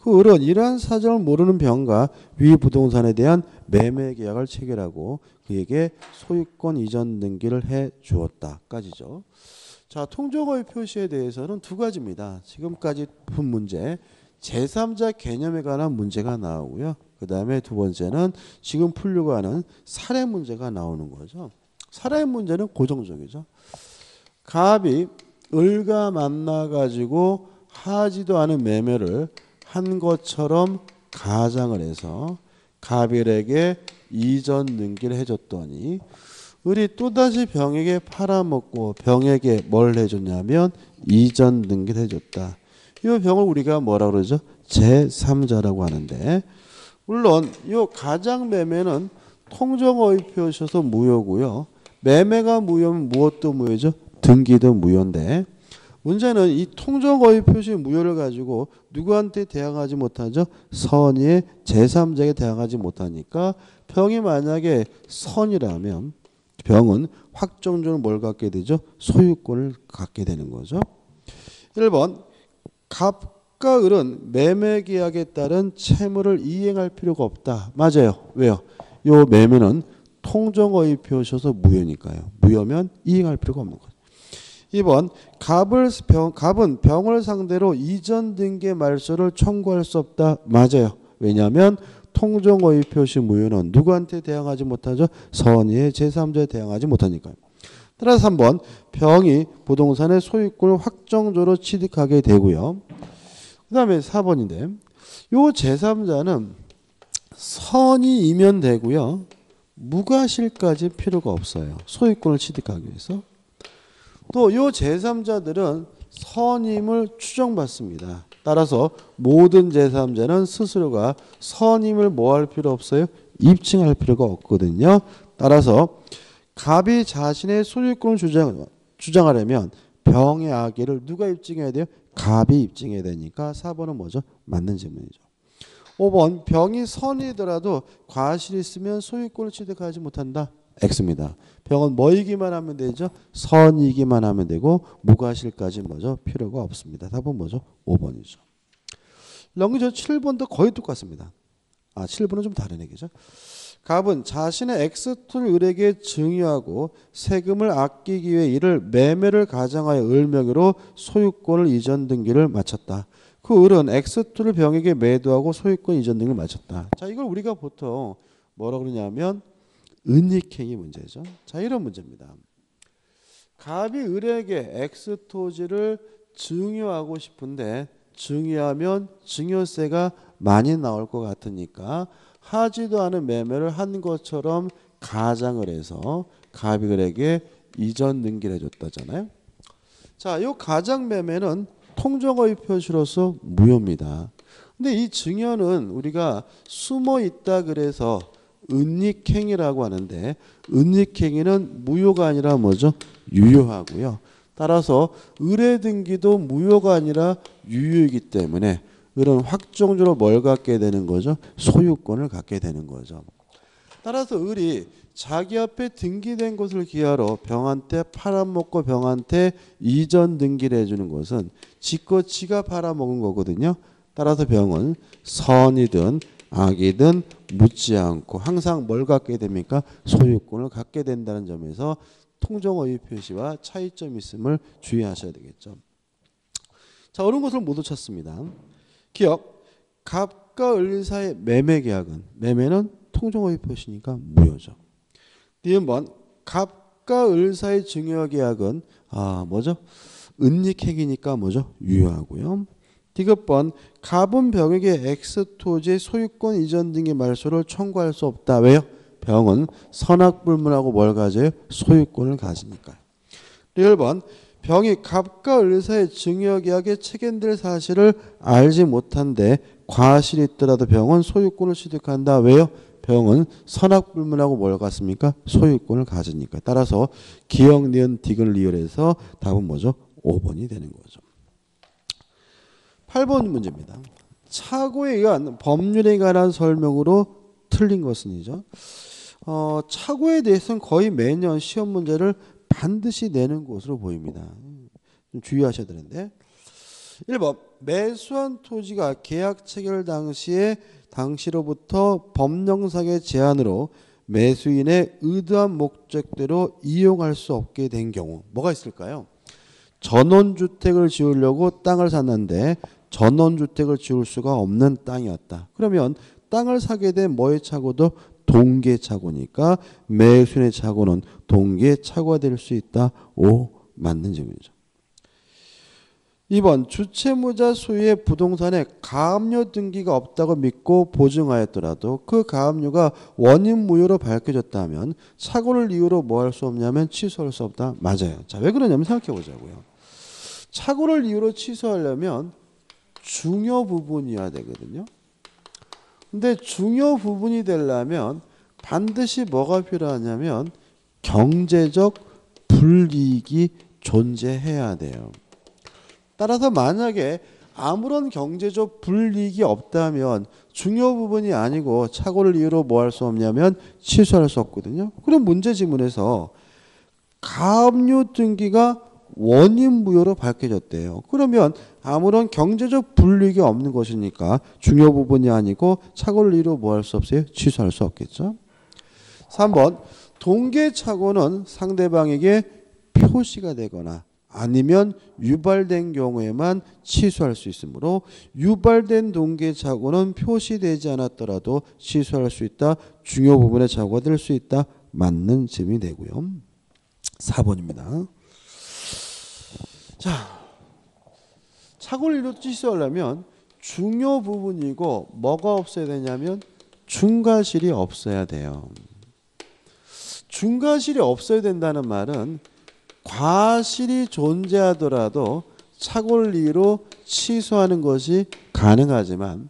그 을은 이러한 사정을 모르는 병과 위 부동산에 대한 매매 계약을 체결하고 그에게 소유권 이전 등기를 해 주었다까지죠. 자, 통정허위 표시에 대해서는 두 가지입니다. 지금까지 푼 문제 제3자 개념에 관한 문제가 나오고요. 그 다음에 두 번째는 지금 풀려고 하는 사례 문제가 나오는 거죠. 사례 문제는 고정적이죠. 갑이 을과 만나가지고 하지도 않은 매매를 한 것처럼 가장을 해서 갑일에게 이전 등기를 해줬더니 을이 또다시 병에게 팔아먹고 병에게 뭘 해줬냐면 이전 등기를 해줬다. 이 병을 우리가 뭐라 그러죠? 제3자라고 하는데 물론 이 가장 매매는 통정허위 표시여서 무효고요. 매매가 무효면 무엇도 무효죠? 등기도 무효인데 문제는 이 통정허위 표시 무효를 가지고 누구한테 대항하지 못하죠? 선의의 제3자에게 대항하지 못하니까 병이 만약에 선이라면 병은 확정적으로 뭘 갖게 되죠? 소유권을 갖게 되는 거죠. 1번 갑과 을은 매매 계약에 따른 채무를 이행할 필요가 없다. 맞아요. 왜요? 요 매매는 통정허위 표시여서 무효니까요. 무효면 이행할 필요가 없는 거죠. 2번 갑은 병을 상대로 이전 등기 말소를 청구할 수 없다. 맞아요. 왜냐하면 통정허위 표시 무효는 누구한테 대항하지 못하죠? 선의의 제3자에 대항하지 못하니까요. 따라서 3번 병이 부동산의 소유권을 확정적으로 취득하게 되고요. 그 다음에 4번인데 요 제3자는 선이이면 되고요. 무과실까지 필요가 없어요. 소유권을 취득하기 위해서. 또 요 제3자들은 선임을 추정받습니다. 따라서 모든 제3자는 스스로가 선임을 뭐 할 필요 없어요? 입증할 필요가 없거든요. 따라서 갑이 자신의 소유권을 주장하려면 병의 악의를 누가 입증해야 돼요? 갑이 입증해야 되니까 4번은 뭐죠? 맞는 질문이죠. 5번 병이 선이더라도 과실이 있으면 소유권을 취득하지 못한다. X입니다. 병은 뭐이기만 하면 되죠? 선이기만 하면 되고 무과실까지 뭐죠? 필요가 없습니다. 답은 뭐죠? 5번이죠. 런기저 7번도 거의 똑같습니다. 7번은 좀 다른 얘기죠. 갑은 자신의 X토를 을에게 증여하고 세금을 아끼기 위해 이를 매매를 가장하여 을 명의로 소유권을 이전 등기를 마쳤다. 그 을은 X토를 병에게 매도하고 소유권 이전 등기를 마쳤다. 자, 이걸 우리가 보통 뭐라고 그러냐면 은닉행위 문제죠. 자, 이런 문제입니다. 갑이 을에게 X토지를 증여하고 싶은데 증여하면 증여세가 많이 나올 것 같으니까 하지도 않은 매매를 한 것처럼 가장을 해서 갑이 을에게 이전 등기를 해줬다잖아요. 자, 이 가장 매매는 통정어의 표시로서 무효입니다. 근데 이 증여는 우리가 숨어 있다 그래서 은닉행위라고 하는데 은닉행위는 무효가 아니라 뭐죠? 유효하고요. 따라서 을의 등기도 무효가 아니라 유효이기 때문에 을은 확정적으로 뭘 갖게 되는 거죠? 소유권을 갖게 되는 거죠. 따라서 을이 자기 앞에 등기된 것을 기하로 병한테 팔아먹고 병한테 이전 등기를 해주는 것은 지껏 지가 팔아먹은 거거든요. 따라서 병은 선이든 악이든 묻지 않고 항상 뭘 갖게 됩니까? 소유권을 갖게 된다는 점에서 통정어휘 표시와 차이점이 있음을 주의하셔야 되겠죠. 자, 옳은 것을 모두 찾습니다. 기억, 갑과 을 사이의 매매 계약은 매매는 통정어휘 표시니까 무효죠. 니은번 갑과 을 사이 증여 계약은 뭐죠? 은닉행위니까 뭐죠? 유효하고요. 디귿번 갑은 병에게 X토지의 소유권 이전 등의 말소를 청구할 수 없다. 왜요? 병은 선악불문하고 뭘 가져요? 소유권을 가지니까요. 리을번 병이 갑과 을 사이의 증여 계약에 체결될 사실을 알지 못한데 과실이 있더라도 병은 소유권을 취득한다. 왜요? 병은 선악불문하고 뭘 갖습니까? 소유권을 가지니까. 따라서 기역, 니은, 디귿을 리을해서 답은 뭐죠? 5번이 되는 거죠. 8번 문제입니다. 착오에 의한 법률에 관한 설명으로 틀린 것은이죠. 착오에 대해서는 거의 매년 시험 문제를 반드시 내는 것으로 보입니다. 좀 주의하셔야 되는데 1번 매수한 토지가 계약 체결 당시로부터 법령상의 제한으로 매수인의 의도한 목적대로 이용할 수 없게 된 경우 뭐가 있을까요? 전원주택을 지으려고 땅을 샀는데 전원주택을 지을 수가 없는 땅이었다. 그러면 땅을 사게 된 뭐의 착오도 동계착오니까 매수인의 착오는 동계착오가 될 수 있다. 5 맞는 질문이죠. 2번 주채무자 소유의 부동산에 가압류 등기가 없다고 믿고 보증하였더라도 그 가압류가 원인 무효로 밝혀졌다면 착오를 이유로 뭐 할 수 없냐면 취소할 수 없다. 맞아요. 자, 왜 그러냐면 생각해 보자고요. 착오를 이유로 취소하려면 중요 부분이어야 되거든요. 근데 중요 부분이 되려면 반드시 뭐가 필요하냐면 경제적 불이익이 존재해야 돼요. 따라서 만약에 아무런 경제적 불이익이 없다면 중요 부분이 아니고 착오를 이유로 뭐 할 수 없냐면 취소할 수 없거든요. 그럼 문제 지문에서 가압류 등기가 원인 무효로 밝혀졌대요. 그러면 아무런 경제적 불이익이 없는 것이니까 중요 부분이 아니고 착오를 이유로 뭐 할 수 없어요? 취소할 수 없겠죠. 3번 동계착오는 상대방에게 표시가 되거나 아니면 유발된 경우에만 취소할 수 있으므로 유발된 동계착오는 표시되지 않았더라도 취소할 수 있다. 중요 부분의 착오가 될 수 있다. 맞는 질문이 되고요. 4번입니다. 자, 착오를 이루어 취소하려면 중요 부분이고 뭐가 없어야 되냐면 중과실이 없어야 돼요. 중과실이 없어야 된다는 말은 과실이 존재하더라도 착오를 취소하는 것이 가능하지만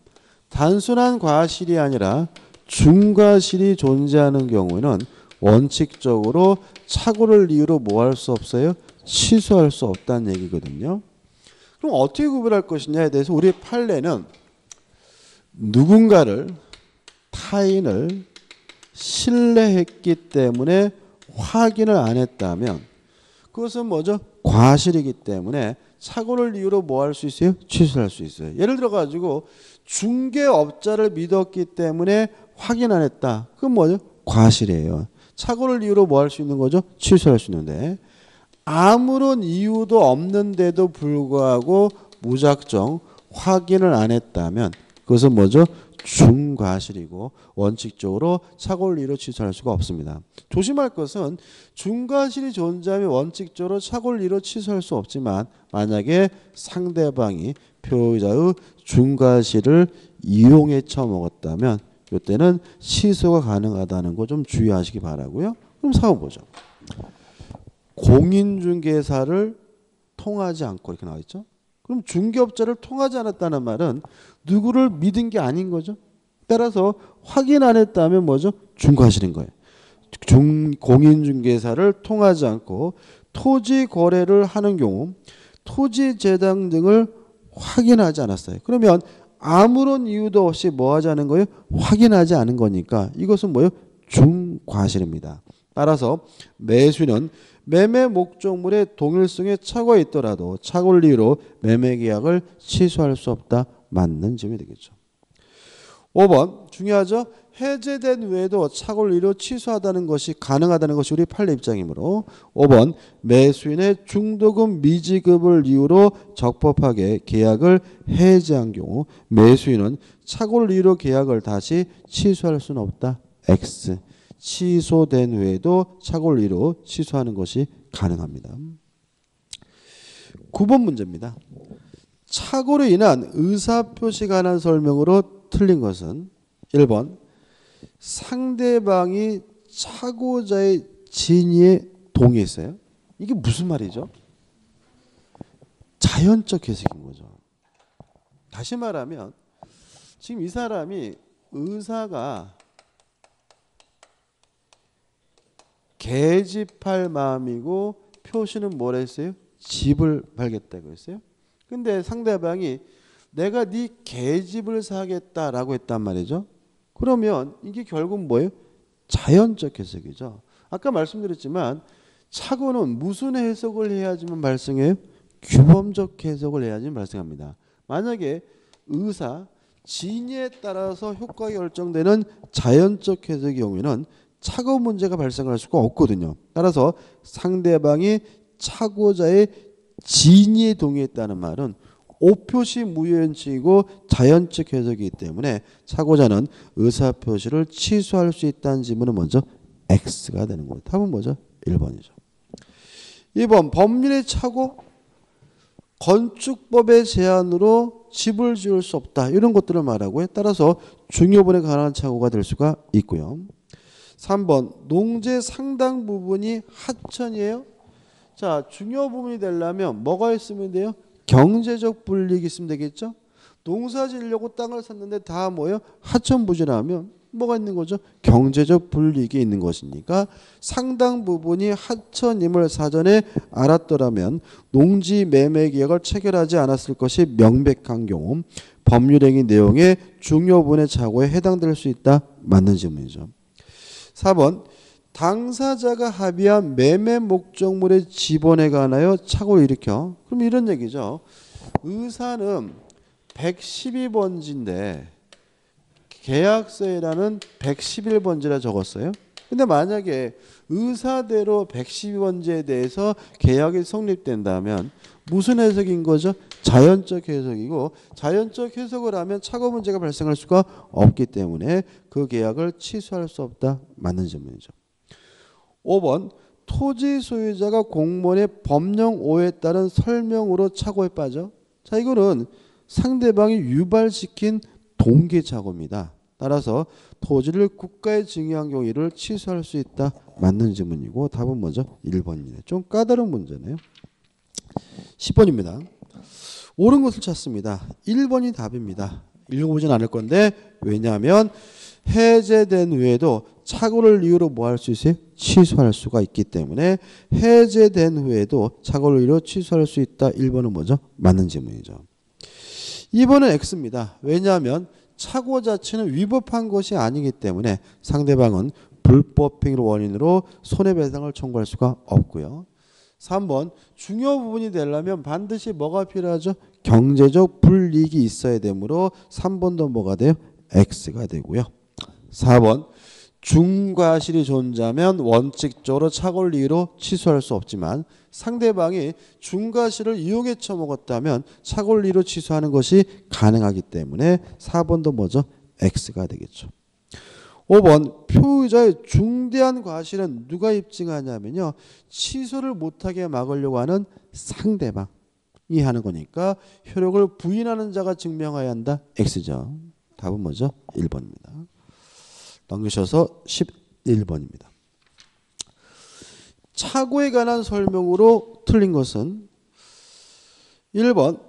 단순한 과실이 아니라 중과실이 존재하는 경우에는 원칙적으로 착오를 이유로 뭐 할 수 없어요? 취소할 수 없다는 얘기거든요. 그럼 어떻게 구별할 것이냐에 대해서 우리 판례는 누군가를 타인을 신뢰했기 때문에 확인을 안 했다면 그것은 뭐죠? 과실이기 때문에 착오를 이유로 뭐 할 수 있어요? 취소할 수 있어요. 예를 들어 가지고 중개업자를 믿었기 때문에 확인 안 했다. 그건 뭐죠? 과실이에요. 착오를 이유로 뭐 할 수 있는 거죠? 취소할 수 있는데 아무런 이유도 없는데도 불구하고 무작정 확인을 안 했다면 그것은 뭐죠? 중과실이고 원칙적으로 착오를 이유로 취소할 수가 없습니다. 조심할 것은 중과실이 존재하면 원칙적으로 착오를 이유로 취소할 수 없지만 만약에 상대방이 표의자의 중과실을 이용해 처먹었다면 이때는 취소가 가능하다는 거 좀 주의하시기 바라고요. 그럼 사업 보죠. 공인중개사를 통하지 않고 이렇게 나와 있죠. 그럼 중개업자를 통하지 않았다는 말은 누구를 믿은 게 아닌 거죠. 따라서 확인 안 했다면 뭐죠? 중과실인 거예요. 공인중개사를 통하지 않고 토지 거래를 하는 경우 토지 재단 등을 확인하지 않았어요. 그러면 아무런 이유도 없이 뭐 하지 않은 거예요? 확인하지 않은 거니까 이것은 뭐예요? 중과실입니다. 따라서 매수인은 매매 목적물의 동일성에 착오가 있더라도 착오를 이유로 매매 계약을 취소할 수 없다. 맞는 점이 되겠죠. 5번 중요하죠. 해제된 외에도 착오를 이유로 취소하다는 것이 가능하다는 것이 우리 판례 입장이므로 5번 매수인의 중도금 미지급을 이유로 적법하게 계약을 해제한 경우 매수인은 착오를 이유로 계약을 다시 취소할 수는 없다. X. 취소된 외에도 착오를 이유로 취소하는 것이 가능합니다. 9번 문제입니다. 착오로 인한 의사표시에 관한 설명으로 틀린 것은 1번 상대방이 착오자의 진위에 동의했어요. 이게 무슨 말이죠? 자연적 해석인 거죠. 다시 말하면 지금 이 사람이 의사가 계집할 마음이고 표시는 뭐라 했어요? 집을 팔겠다고 했어요. 근데 상대방이 내가 네 계집을 사겠다라고 했단 말이죠. 그러면 이게 결국 뭐예요? 자연적 해석이죠. 아까 말씀드렸지만 착오는 무슨 해석을 해야지만 발생해요? 규범적 해석을 해야지 발생합니다. 만약에 의사, 진위에 따라서 효과가 결정되는 자연적 해석의 경우에는 착오 문제가 발생할 수가 없거든요. 따라서 상대방이 착오자의 진위에 동의했다는 말은 오표시 무효현칙이고 자연적 해석이기 때문에 착오자는 의사표시를 취소할 수 있다는 지문은 먼저 X가 되는 거예요. 답은 뭐죠? 1번이죠. 2번 법률의 착오 건축법의 제한으로 집을 지을 수 없다. 이런 것들을 말하고요. 따라서 중요분에 관한 착오가 될 수가 있고요. 3번 농지 상당 부분이 하천이에요. 자, 중요 부분이 되려면 뭐가 있으면 돼요? 경제적 불이익이 있으면 되겠죠. 농사 지으려고 땅을 샀는데 다 뭐예요? 하천 부지라면 뭐가 있는 거죠? 경제적 불이익이 있는 것이니까 상당 부분이 하천임을 사전에 알았더라면 농지 매매 계약을 체결하지 않았을 것이 명백한 경우 법률행위 내용의 중요분의 착오에 해당될 수 있다. 맞는 질문이죠. 4번 당사자가 합의한 매매 목적물의 지번에 관하여 착오를 일으켜. 그럼 이런 얘기죠. 의사는 112번지인데 계약서에라는 111번지라 적었어요. 근데 만약에 의사대로 112번지에 대해서 계약이 성립된다면 무슨 해석인 거죠? 자연적 해석이고 자연적 해석을 하면 착오 문제가 발생할 수가 없기 때문에 그 계약을 취소할 수 없다. 맞는 질문이죠. 5번 토지 소유자가 공무원의 법령 오해에 따른 설명으로 착오에 빠져. 자, 이거는 상대방이 유발시킨 동계 착오입니다. 따라서 토지를 국가에 증여한 경우 이를 취소할 수 있다. 맞는 지문이고 답은 뭐죠? 1번입니다. 좀 까다로운 문제네요. 10번입니다. 옳은 것을 찾습니다. 1번이 답입니다. 읽어보진 않을 건데 왜냐하면 해제된 후에도 착오를 이유로 뭐 할 수 있어요? 취소할 수가 있기 때문에 해제된 후에도 착오를 이유로 취소할 수 있다. 1번은 뭐죠? 맞는 지문이죠. 2번은 X입니다. 왜냐하면 착오 자체는 위법한 것이 아니기 때문에 상대방은 불법 행위를 원인으로 손해배상을 청구할 수가 없고요. 3번 중요 부분이 되려면 반드시 뭐가 필요하죠? 경제적 불이익이 있어야 되므로 3번도 뭐가 돼요? X가 되고요. 4번 중과실이 존재하면 원칙적으로 착오를 이유로 취소할 수 없지만 상대방이 중과실을 이용해 처먹었다면 착오를 이유로 취소하는 것이 가능하기 때문에 4번도 뭐죠? X가 되겠죠. 5번 표의자의 중대한 과실은 누가 입증하냐면요. 취소를 못하게 막으려고 하는 상대방이 하는 거니까 효력을 부인하는 자가 증명해야 한다. X죠. 답은 뭐죠? 1번입니다. 넘기셔서 11번입니다. 착오에 관한 설명으로 틀린 것은 1번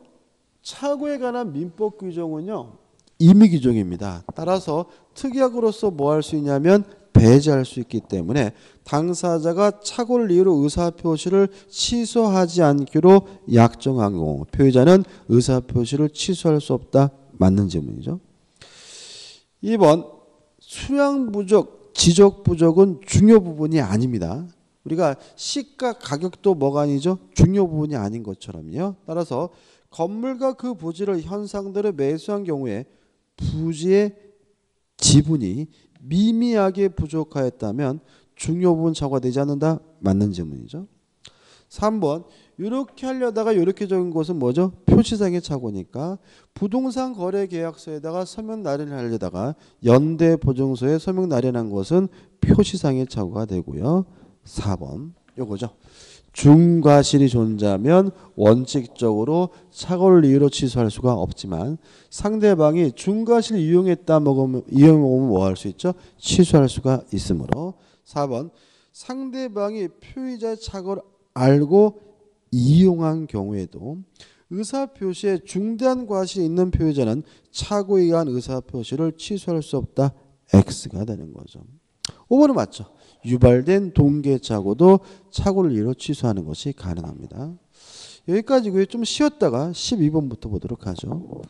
착오에 관한 민법 규정은요. 임의 규정입니다. 따라서 특약으로서 뭐 할 수 있냐면 배제할 수 있기 때문에 당사자가 착오를 이유로 의사표시를 취소하지 않기로 약정한 경우 표의자는 의사표시를 취소할 수 없다. 맞는 질문이죠. 2번 수량 부족, 지적 부족은 중요 부분이 아닙니다. 우리가 시가 가격도 뭐가 아니죠? 중요 부분이 아닌 것처럼요. 따라서 건물과 그 부지를 현상대로 매수한 경우에 부지의 지분이 미미하게 부족하였다면 중요 부분 착오가 되지 않는다? 맞는 질문이죠. 3번 이렇게 하려다가 이렇게 적은 것은 뭐죠? 표시상의 착오니까 부동산 거래 계약서에다가 서명 날인하려다가 연대 보증서에 서명 날인한 것은 표시상의 착오가 되고요. 4번 요거죠. 중과실이 존재하면 원칙적으로 착오를 이유로 취소할 수가 없지만 상대방이 중과실을 이용했다 먹으면 뭐 할 수 있죠? 취소할 수가 있으므로 4번 상대방이 표의자의 착오를 알고 이용한 경우에도 의사표시에 중대한 과실이 있는 표의자는 착오에 의한 의사표시를 취소할 수 없다. X가 되는 거죠. 5번은 맞죠. 유발된 동계착오도 착오를 이유로 취소하는 것이 가능합니다. 여기까지고요. 좀 쉬었다가 12번부터 보도록 하죠.